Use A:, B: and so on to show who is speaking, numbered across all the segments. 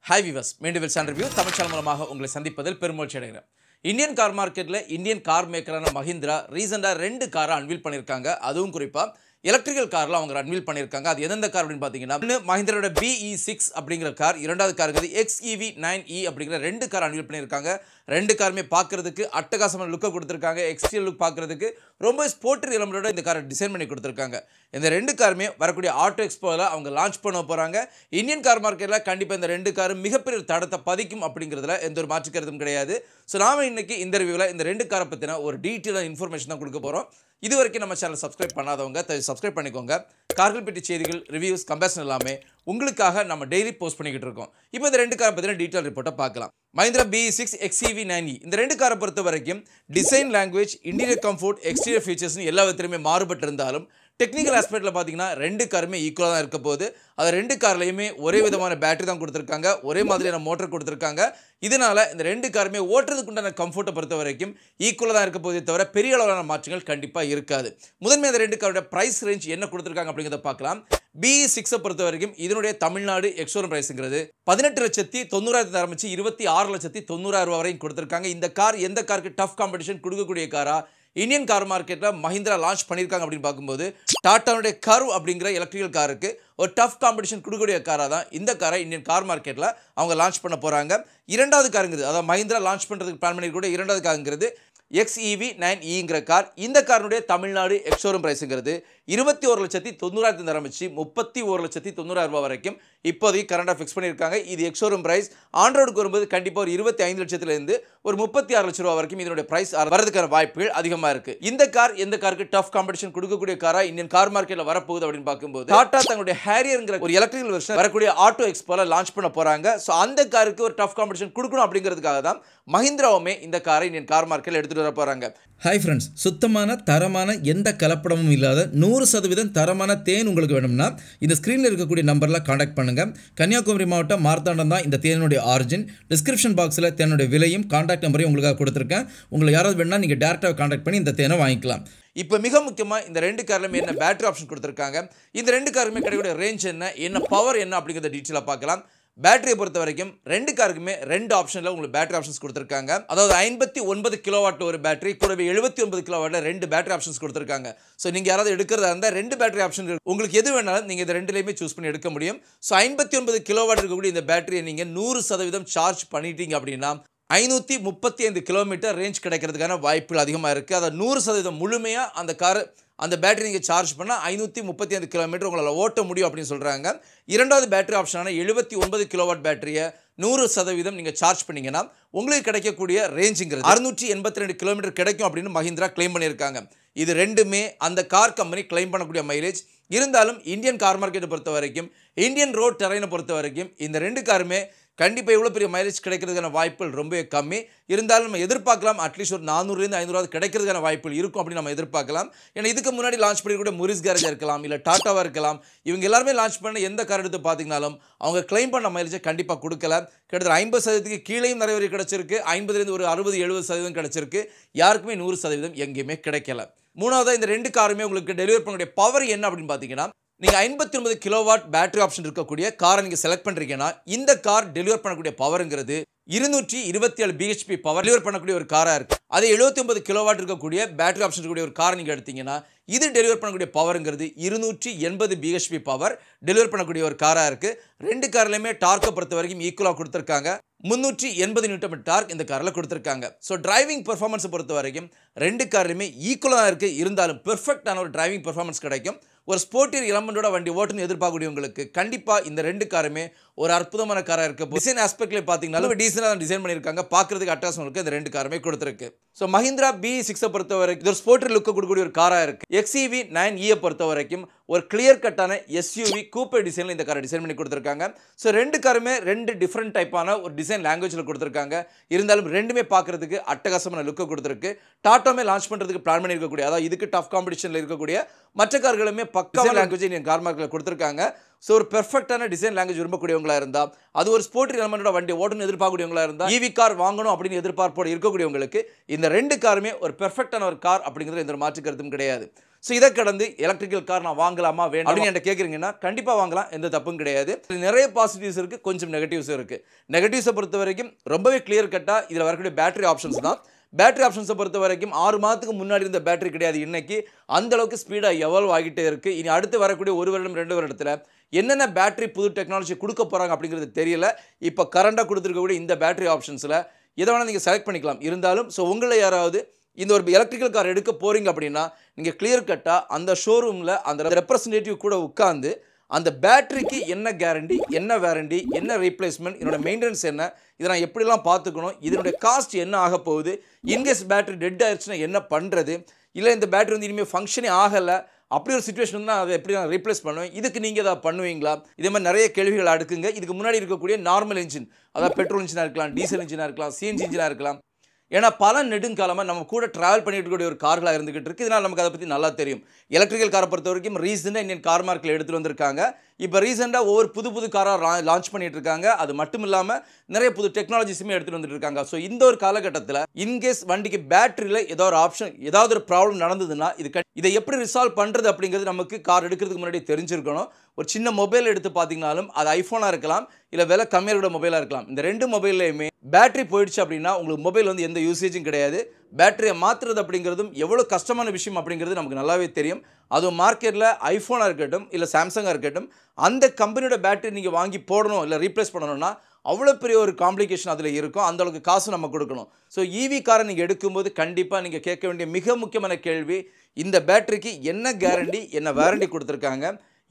A: Hi viewers, மீண்டும் வெல்சான் review Tamil channel மூலமாக உங்களை சந்திப்பதில் பெருமகிழ்ச்சி அடைகிறேன். இந்தியன் கார் மார்க்கெட்டில் இந்தியன் கார் மேக்கரான மஹிந்திரா ரீசெண்டாக 2 காரை அன்வீல் பண்ணியிருக்காங்க. அதுவும் குறிப்பாக எலக்ட்ரிக்கல் காரில் அவங்க அன்வீல் பண்ணியிருக்காங்க. அது எந்தெந்த கார் அப்படின்னு பார்த்தீங்கன்னா, ஒன்று மஹிந்திராவோட BE6 அப்படிங்கிற கார், இரண்டாவது காருங்கிறது XEV9e அப்படிங்கிற 2 கார் அன்வீல் பண்ணியிருக்காங்க. 2 காருமே பார்க்கறதுக்கு அட்டகாசமான லுக்கை கொடுத்துருக்காங்க. எக்ஸ்டீரியர் லுக் பார்க்கறதுக்கு ரொம்ப ஸ்போர்ட்டி எலமெண்டோட இந்த காரை டிசைன் பண்ணி கொடுத்துருக்காங்க. இந்த 2 காருமே வரக்கூடிய ஆட்டோ எக்ஸ்போவில் அவங்க லான்ச் பண்ண போகிறாங்க. இந்தியன் கார் மார்க்கெட்டில் கண்டிப்பாக இந்த 2 காரும் மிகப்பெரிய தடத்தை பதிக்கும் அப்படிங்கிறதுல எந்த ஒரு மாற்று கருத்தும் கிடையாது. ஸோ நாம் இன்னைக்கு இந்த ரிவ்யூவில் இந்த 2 காரை பற்றின ஒரு டீட்டெயிலான இன்ஃபர்மேஷன் தான் கொடுக்க போகிறோம். இது வரைக்கும் நம்ம சேனல் சப்ஸ்கிரைப் பண்ணாதவங்க சப்ஸ்கிரைப் பண்ணிக்கோங்க. கார்கள் பற்றி செய்திகள், ரிவ்யூஸ், கம்பேரிசன் எல்லாமே உங்களுக்காக நம்ம டெய்லி போஸ்ட் பண்ணிக்கிட்டு இருக்கோம். இப்போ இந்த 2 காரை பற்றின டீட்டெயில் ரிப்போர்ட்டை பார்க்கலாம். மஹிந்திரா BE6 XEV9e இந்த 2 காரை பொறுத்த வரைக்கும் design, language, interior comfort, exterior ஃபீச்சர்ஸ்னு எல்லா விதத்திலுமே மாறுபட்டு இருந்தாலும் டெக்னிக்கல் ஆஸ்பெக்டில் பார்த்தீங்கன்னா 2 காருமே ஈக்குவலாக தான் இருக்க போகுது. அது 2 கார்லையுமே ஒரே விதமான பேட்டரி தான் கொடுத்துருக்காங்க, ஒரே மாதிரியான மோட்டர் கொடுத்துருக்காங்க. இதனால் இந்த 2 காருமே ஓட்டுறதுக்கு உண்டான கம்ஃபோர்ட்டை பொறுத்த வரைக்கும் ஈக்குவலாக தான் இருக்க போதே தவிர பெரிய அளவிலான மாற்றங்கள் கண்டிப்பாக இருக்காது. முதன்மை இந்த 2 காரோட ப்ரைஸ் ரேஞ்ச் என்ன கொடுத்துருக்காங்க அப்படிங்கிறத பார்க்கலாம். BE6 பொறுத்த வரைக்கும் இதனுடைய தமிழ்நாடு எக்ஸோரூம் பிரைஸுங்கிறது 18,90,000 ஆரம்பிச்சு 26,90,000 வரையும் கொடுத்துருக்காங்க. இந்த கார் எந்த காருக்கு டஃப் காம்படிஷன் கொடுக்கக்கூடிய காரா இந்தியன் கார் மார்க்கெட்டில் மஹிந்திரா லான்ச் பண்ணியிருக்காங்க அப்படின்னு பார்க்கும்போது, டாட்டாவுடைய கர்வ் அப்படிங்கிற எலக்ட்ரிக்கல் காருக்கு ஒரு டஃப் காம்படிஷன் கொடுக்கக்கூடிய காராக தான் இந்த காரை இந்தியன் கார் மார்க்கெட்டில் அவங்க லான்ச் பண்ண போகிறாங்க. இரண்டாவது காருங்கிறது, அதாவது மஹிந்திரா லான்ச் பண்ணுறதுக்கு பிளான் பண்ணியிருக்கக்கூடிய இரண்டாவது காருங்கிறது XEV9eங்கிற கார். இந்த காரனுடைய தமிழ்நாடு எக்ஸோரூம் பிரைஸுங்கிறது 21,90,000 ஆரம்பிச்சு 31,90,000 வரைக்கும் இப்போதைக்கு கரண்டாக ஃபிக்ஸ் பண்ணியிருக்காங்க. இது எக்ஸோரூம் பிரைஸ். ஆண்ட்ராய்டுக்கு வரும்போது கண்டிப்பாக ஒரு 25 லட்சத்துலேருந்து ஒரு 36 லட்ச ரூபா வரைக்கும் இதனுடைய பிரைஸ் வரதுக்கான வாய்ப்புகள் அதிகமாக இருக்குது. இந்த கார் எந்த காருக்கு டஃப் காம்படிஷன் கொடுக்கக்கூடிய காராக இந்தியன் கார் மார்க்கெட்டில் வரப்போகுது அப்படின்னு பார்க்கும்போது, டாடா தங்களுடைய ஹேரியர்ங்கிற ஒரு எலக்ட்ரிக்கல் வெர்ஷன் வரக்கூடிய ஆட்டோ எக்ஸ்போல லான்ச் பண்ண போகிறாங்க. ஸோ அந்த காருக்கு ஒரு டஃப் காம்படிஷன் கொடுக்கணும் அப்படிங்கிறதுக்காக தான் மஹிந்திராவுமே இந்த காரை இந்தியன் கார் மார்க்கெட்டில் எடுத்துகிட்டு வர போகிறாங்க.
B: ஹாய் ஃப்ரெண்ட்ஸ், சுத்தமான தரமான எந்த கலப்படமும் இல்லாத 100% தரமான தேன் உங்களுக்கு வேணும்னா இந்த ஸ்க்ரீனில் இருக்கக்கூடிய நம்பரில் காண்டாக்ட் பண்ணுங்கள். கன்னியாகுமரி மாவட்டம் மார்த்தாண்டம் தான் இந்த தேனுடைய ஆரிஜின். டிஸ்கிரிப்ஷன் பாக்ஸில் தேனுடைய விலையும் காண்டாக்ட் நம்பரையும் உங்களுக்காக கொடுத்துருக்கேன். உங்களுக்கு யாராவது வேணும்னா நீங்கள் டேரெக்டாக காண்டாக்ட் பண்ணி இந்த தேனை வாங்கிக்கலாம்.
A: இப்போ மிக முக்கியமாக இந்த 2 கார்லையுமே என்ன பேட்டரி ஆப்ஷன் கொடுத்துருக்காங்க, இந்த 2 காருமே கிடைக்கக்கூடிய ரேஞ்ச் என்ன பவர் என்ன அப்படிங்கிறத டீட்டெயிலாக பார்க்கலாம். பேட்டரியை பொறுத்த வரைக்கும் 2 காருக்குமே 2 ஆப்ஷனில் உங்களுக்கு பேட்டரி ஆப்ஷன்ஸ் கொடுத்துருக்காங்க. அதாவது 59 கிலோவாட் ஒரு பேட்டரி, கூடவே 79 கிலோவாட்டில் 2 பேட்டரி ஆப்ஷன்ஸ் கொடுத்துருக்காங்க. ஸோ நீங்கள் யாராவது எடுக்கிறதா இருந்தால் 2 பேட்டரி ஆப்ஷன் உங்களுக்கு எது வேணாலும் நீங்கள் இந்த 2லையுமே சூஸ் பண்ணி எடுக்க முடியும். ஸோ 59 கிலோவாட் இருக்கக்கூடிய இந்த பேட்டரியை நீங்கள் 100% சார்ஜ் பண்ணிட்டீங்க அப்படின்னா 535 கிலோமீட்டர் ரேஞ்ச் கிடைக்கிறதுக்கான வாய்ப்புகள் அதிகமாக இருக்குது. அதை 100% முழுமையாக அந்த பேட்டரி நீங்கள் சார்ஜ் பண்ணால் 535 கிலோமீட்டர் உங்களால் ஓட்ட முடியும் அப்படின்னு சொல்கிறாங்க. இரண்டாவது பேட்டரி ஆப்ஷனான 79 கிலோவாட் பேட்டரியை 100% நீங்கள் சார்ஜ் பண்ணிங்கன்னா உங்களுக்கு கிடைக்கக்கூடிய ரேஞ்சுங்கிறது 682 கிலோமீட்டர் கிடைக்கும் அப்படின்னு மஹிந்திரா கிளைம் பண்ணியிருக்காங்க. இது ரெண்டுமே அந்த கார் கம்பெனி கிளைம் பண்ணக்கூடிய மைலேஜ். இருந்தாலும் இந்தியன் கார் மார்க்கெட்டை பொறுத்த வரைக்கும், இந்தியன் ரோட் டெரைனை பொறுத்த வரைக்கும் இந்த 2 காருமே கண்டிப்பாக எவ்வளோ பெரிய மைலேஜ் கிடைக்கிறதுக்கான வாய்ப்புகள் ரொம்பவே கம்மி. இருந்தாலும் நம்ம எதிர்பார்க்கலாம் அட்லீஸ்ட் ஒரு 400லேருந்து 500 கிடைக்கிறதுக்கான வாய்ப்புகள் இருக்கும் அப்படின்னு நம்ம எதிர்பார்க்கலாம். ஏன்னா இதுக்கு முன்னாடி லான்ச் பண்ணிக்கூடிய முரிஸ் கேரேஜாக இருக்கலாம், இல்லை டாட்டாவாக இருக்கலாம், இவங்க எல்லாருமே லான்ச் பண்ண எந்த கார் எடுத்து பார்த்தீங்கனாலும் அவங்க கிளைம் பண்ண மைலேஜை கண்டிப்பாக கொடுக்கல. கிட்டத்தட்ட 50% கீழேயும் நிறைய பேர் கிடச்சிருக்கு, 50லேருந்து ஒரு 60-70% கிடச்சிருக்கு. யாருக்குமே 100% எங்கேயுமே கிடைக்கல. மூணாவதாக இந்த 2 காருமே உங்களுக்கு டெலிவரி பண்ணக்கூடிய பவர் என்ன அப்படின்னு பார்த்தீங்கன்னா, நீங்கள் 59 கிலோவாட் பேட்டரி ஆப்ஷன் இருக்கக்கூடிய காரை நீங்கள் செலக்ட் பண்ணுறீங்கன்னா இந்த கார் டெலிவர் பண்ணக்கூடிய பவருங்கிறது 227 BHP பவர் டெலிவர் பண்ணக்கூடிய ஒரு காராக இருக்குது. அதே 79 கிலோவாட் இருக்கக்கூடிய பேட்டரி ஆப்ஷன் இருக்கக்கூடிய ஒரு காரை நீங்கள் எடுத்தீங்கன்னா இது டெலிவர் பண்ணக்கூடிய பவருங்கிறது 280 BHP பவர் டெலிவர் பண்ணக்கூடிய ஒரு காராக இருக்குது. 2 கார்லையுமே டார்க்கை பொறுத்த வரைக்கும் ஈக்குவலாக கொடுத்துருக்காங்க. 380 நியூட்டன் டார்க் இந்த காரில் கொடுத்துருக்காங்க. ஸோ டிரைவிங் பெர்ஃபார்மன்ஸை பொறுத்த வரைக்கும் 2 கார்லையுமே ஈக்குவலாக இருக்குது. இருந்தாலும் பெர்ஃபெக்டான ஒரு டிரைவிங் பெர்ஃபார்மன்ஸ் கிடைக்கும். ஒரு ஸ்போர்ட்டியர் எலமெண்டோட வண்டி ஓட்டுன்னு எதிர்பார்க்கக்கூடியவங்களுக்கு கண்டிப்பாக இந்த 2 காருமே ஒரு அற்புதமான காராக இருக்குது. டிசைன் ஆஸ்பெக்ட்லேயே பார்த்தீங்கன்னா டீசனாக தான் டிசைன் பண்ணியிருக்காங்க. பார்க்குறதுக்கு அட்டாசங்களுக்கு இந்த 2 காருமே கொடுத்துருக்கு. ஸோ மஹிந்திரா BE6 பொறுத்த வரைக்கும் ஒரு ஸ்போர்ட்டியர் லுக்கை கொடுக்கக்கூடிய ஒரு காராக இருக்குது. XEV9e பொறுத்த வரைக்கும் ஒரு கிளியர் கட்டான SUV கூப்பே டிசைனில் இந்த காரை டிசைன் பண்ணி கொடுத்துருக்காங்க. ஸோ 2 காருமே 2 டிஃப்ரெண்ட் டைப்பான ஒரு டிசைன் லாங்குவேஜில் கொடுத்துருக்காங்க. இருந்தாலும் ரெண்டுமே பார்க்குறதுக்கு அட்டகாசமான லுக்கை கொடுத்துருக்கு. டாட்டாமே லான்ச் பண்ணுறதுக்கு பிளான் பண்ணியிருக்கக்கூடிய, அதாவது இதுக்கு டஃப் காம்படிஷனில் இருக்கக்கூடிய மற்ற கார்களுமே பக்கா லாங்குவேஜ் கார் மார்க்கெட்டில் கொடுத்துருக்காங்க. ஸோ ஒரு பெர்ஃபெக்டான டிசைன் லாங்குவேஜ் விரும்பக்கூடியவங்களா இருந்தால், அது ஒரு ஸ்போர்ட்ரி எலமெண்டோட வண்டி ஓட்டணும்னு எதிர்பார்க்கக்கூடியவங்களா இருந்தால், ஈவி கார் வாங்கணும் அப்படின்னு எதிர்பார்ப்போடு இருக்கக்கூடியவங்களுக்கு இந்த 2 காருமே ஒரு பெர்ஃபெக்டான ஒரு கார் அப்படிங்கிறது எந்த மாற்று கருத்தும் கிடையாது. ஸோ இதை கடந்து எலக்ட்ரிக்கல் கார் நான் வாங்கலாமா வேண்டாம் அப்படின்னு என்கிட்ட கேட்குறீங்கன்னா கண்டிப்பாக வாங்கலாம், எந்த தப்பும் கிடையாது. நிறைய பாசிட்டிவ்ஸ் இருக்குது, கொஞ்சம் நெகட்டிவ்ஸும் இருக்குது. நெகட்டிவ்ஸை பொறுத்த வரைக்கும் ரொம்பவே கிளியர் கட்டாக இதில் வரக்கூடிய பேட்டரி ஆப்ஷன்ஸ் தான். பேட்டரி ஆப்ஷன்ஸை பொறுத்த வரைக்கும் 6 மாதத்துக்கு முன்னாடி இருந்த பேட்டரி கிடையாது. இன்னைக்கு அந்த அளவுக்கு ஸ்பீடாக எவால்வ் ஆகிட்டே இருக்குது. இனி அடுத்து வரக்கூடிய 1 வருடம் 2 வருடத்தில் என்னென்ன பேட்டரி புது டெக்னாலஜி கொடுக்க போகிறாங்க அப்படிங்கிறது தெரியல. இப்போ கரண்டாக கொடுத்துருக்கக்கூடிய இந்த பேட்டரி ஆப்ஷன்ஸில் எதை வேணால் நீங்கள் செலக்ட் பண்ணிக்கலாம். இருந்தாலும் ஸோ உங்களை யாராவது இந்த ஒரு எலக்ட்ரிக்கல் கார் எடுக்க போகிறீங்க அப்படின்னா நீங்கள் கிளியர் கட்டாக அந்த ஷோரூமில் அந்த ரெப்ரசன்டேட்டிவ் கூட உட்காந்து அந்த பேட்டரிக்கு என்ன கேரண்டி, என்ன வாரண்டி, என்ன ரீப்ளேஸ்மெண்ட், இதனோட மெயின்டெனன்ஸ் என்ன, இதை நான் எப்படிலாம் பார்த்துக்கணும், இதனுடைய காஸ்ட் என்ன ஆக போகுது, இன்கேஸ் பேட்டரி டெட் ஆயிடுச்சுன்னா என்ன பண்ணுறது, இல்லை இந்த பேட்டரி வந்து இனிமேல் ஃபங்க்ஷனே ஆகலை அப்படி ஒரு சுச்சுவேஷன் வந்து அதை எப்படி நான் ரீப்ளேஸ் பண்ணுவேன், இதுக்கு நீங்கள் எதாவது பண்ணுவீங்களா, இதே மாதிரி நிறைய கேள்விகள் அடுக்குங்க. இதுக்கு முன்னாடி இருக்கக்கூடிய நார்மல் இன்ஜின், அதாவது பெட்ரோல் இன்ஜினாக இருக்கலாம், டீசல் இன்ஜினாக இருக்கலாம், சிஎன்ஜி இன்ஜினாக இருக்கலாம். ஏன்னா பல நெடுங்காலமாக நம்ம கூட ட்ராவல் பண்ணிட்டு இருக்கக்கூடிய ஒரு கார்களாக இருந்துகிட்டு இருக்குது. இதனால் நமக்கு அதை பற்றி நல்லா தெரியும். எலக்ட்ரிக்கல் காரை பொறுத்த வரைக்கும் ரீசெண்டாக இந்தியன் கார் மார்க்கெட்டில் எடுத்துகிட்டு வந்திருக்காங்க. இப்போ ரீசெண்டாக ஒவ்வொரு புது காராக லான்ச் பண்ணிட்டு இருக்காங்க. அது மட்டும் இல்லாமல் நிறைய புது டெக்னாலஜிஸுமே எடுத்துகிட்டு வந்துட்டு இருக்காங்க. ஸோ இந்த ஒரு காலகட்டத்தில் இன்கேஸ் வண்டிக்கு பேட்டரியில் ஏதோ ஒரு ஆப்ஷன், ஏதாவது ஒரு ப்ராப்ளம் நடந்ததுன்னா இதை எப்படி ரிசால்வ் பண்ணுறது அப்படிங்கிறது நமக்கு கார் எடுக்கிறதுக்கு முன்னாடி தெரிஞ்சிருக்கணும். ஒரு சின்ன மொபைல் எடுத்து பார்த்தீங்கனாலும் அது ஐஃபோனாக இருக்கலாம், இல்லை விலை கம்மியாக மொபைலாக இருக்கலாம். இந்த 2 மொபைல்லையுமே பேட்டரி போயிடுச்சு அப்படின்னா உங்களுக்கு மொபைல் வந்து எந்த யூசேஜும் கிடையாது. பேட்டரியை மாற்றுறது அப்படிங்கிறதும் எவ்வளோ கஷ்டமான விஷயம் அப்படிங்கிறது நமக்கு நல்லாவே தெரியும். அதுவும் மார்க்கெட்டில் ஐஃபோனாக இருக்கட்டும், இல்லை சாம்சங்காக இருக்கட்டும், அந்த கம்பெனியோட பேட்டரி நீங்கள் வாங்கி போடணும் இல்லை ரீப்ளேஸ் பண்ணணும்னா அவ்வளோ பெரிய ஒரு காம்ப்ளிகேஷன் அதில் இருக்கும். அந்தளவுக்கு காசு நம்ம கொடுக்கணும். ஸோ ஈவி காரை நீங்கள் எடுக்கும்போது கண்டிப்பாக நீங்கள் கேட்க வேண்டிய மிக முக்கியமான கேள்வி, இந்த பேட்டரிக்கு என்ன கேரண்டி, என்ன வாரண்டி கொடுத்துருக்காங்க,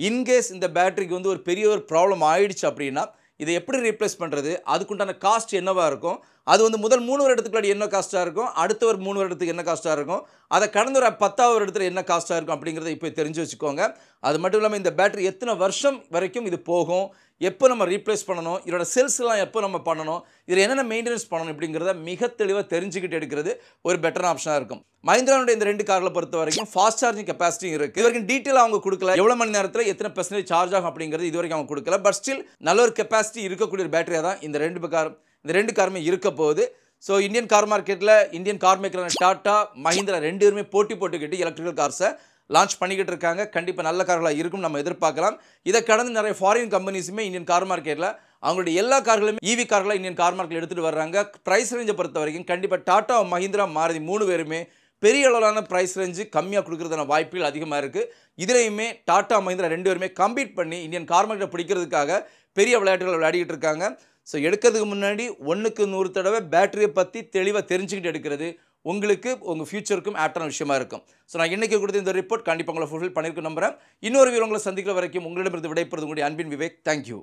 A: இன்கேஸ் இந்த பேட்டரிக்கு வந்து ஒரு பெரிய ஒரு ப்ராப்ளம் ஆயிடுச்சு அப்படின்னா இதை எப்படி ரீப்ளேஸ் பண்ணுறது, அதுக்குண்டான காஸ்ட் என்னவாக இருக்கும், அது வந்து முதல் 3 வருடத்துக்கு என்ன காஸ்ட்டாக இருக்கும், அடுத்த ஒரு 3 வருடத்துக்கு என்ன காஸ்ட்டாக இருக்கும், அதை கடந்த ஒரு 10வது வருடத்தில் என்ன காஸ்ட்டாக இருக்கும் அப்படிங்கிறத இப்போ தெரிஞ்சு வச்சுக்கோங்க. அது மட்டும் இல்லாமல் இந்த பேட்டரி எத்தனை வருஷம் வரைக்கும் இது போகும், எப்போ நம்ம ரீப்ளேஸ் பண்ணணும், இதோட செல்ஸ்லாம் எப்போ நம்ம பண்ணணும், இதில் என்னென்ன மெயின்டெனன்ஸ் பண்ணணும் இப்படிங்கிறத மிக தெளிவாக தெரிஞ்சுக்கிட்டு எடுக்கிறது ஒரு பெட்டர் ஆப்ஷனாக இருக்கும். மஹிந்திராவுடைய இந்த 2 கார்களை பொறுத்த வரைக்கும் ஃபாஸ்ட் சார்ஜிங் கெப்பாசிட்டி இருக்குது. இது வரைக்கும் டீட்டெயிலாக அவங்க கொடுக்கல, எவ்வளோ மணி நேரத்தில் எத்தனை % சார்ஜ் ஆகும் அப்படிங்கிறது இது வரைக்கும் அவங்க கொடுக்கல. பட் ஸ்டில் நல்ல ஒரு கெப்பாசிட்டி இருக்கக்கூடிய ஒரு பேட்டரியாக தான் இந்த 2 காருமே இருக்க போகுது. ஸோ இந்தியன் கார் மார்க்கெட்டில் இந்தியன் கார் மேக்கரான டாட்டா, மஹிந்திரா 2 பேருமே போட்டி போட்டுக்கிட்டு எலக்ட்ரிக்கல் கார்ஸை லான்ச் பண்ணிக்கிட்டு இருக்காங்க. கண்டிப்பாக நல்ல கார்களாக இருக்கும் நம்ம எதிர்பார்க்கலாம். இதை கடந்து நிறைய ஃபாரின் கம்பெனிஸுமே இந்தியன் கார் மார்க்கெட்டில் அவங்களுடைய எல்லா கார்களுமே ஈவி கார்களாக இந்தியன் கார் மார்க்கெட்டில் எடுத்துகிட்டு வர்றாங்க. ப்ரைஸ் ரேஞ்சை பொறுத்த வரைக்கும் கண்டிப்பாக டாட்டா, மஹிந்திரா, மாருதி 3 பேருமே பெரிய அளவிலான ப்ரைஸ் ரேஞ்சு கம்மியாக கொடுக்குறதான வாய்ப்புகள் அதிகமாக இருக்குது. இதுலேயுமே டாட்டா, மஹிந்திரா 2 பேருமே கம்பீட் பண்ணி இந்தியன் கார் மார்க்கெட்டை பிடிக்கிறதுக்காக பெரிய விளையாட்டுகள் விளையாடிட்டு இருக்காங்க. ஸோ எடுக்கிறதுக்கு முன்னாடி 1க்கு 100 தடவை பேட்டரியை பற்றி தெளிவாக தெரிஞ்சுக்கிட்டு எடுக்கிறது உங்களுக்கு உங்கள் ஃபியூச்சருக்கும் ஆப்டான விஷயமா இருக்கும். ஸோ நான் இன்றைக்கி கொடுத்த இந்த ரிப்போர்ட் கண்டிப்பாக உங்களை ஃபுல்ஃபில் பண்ணியிருக்க நம்புகிறேன். இன்னொரு வீடியோ உங்களை சந்திக்கிற வரைக்கும் உங்களிடமிருந்து விடைபெறுவது உங்களுடைய அன்பின் விவேக். தேங்க்யூ.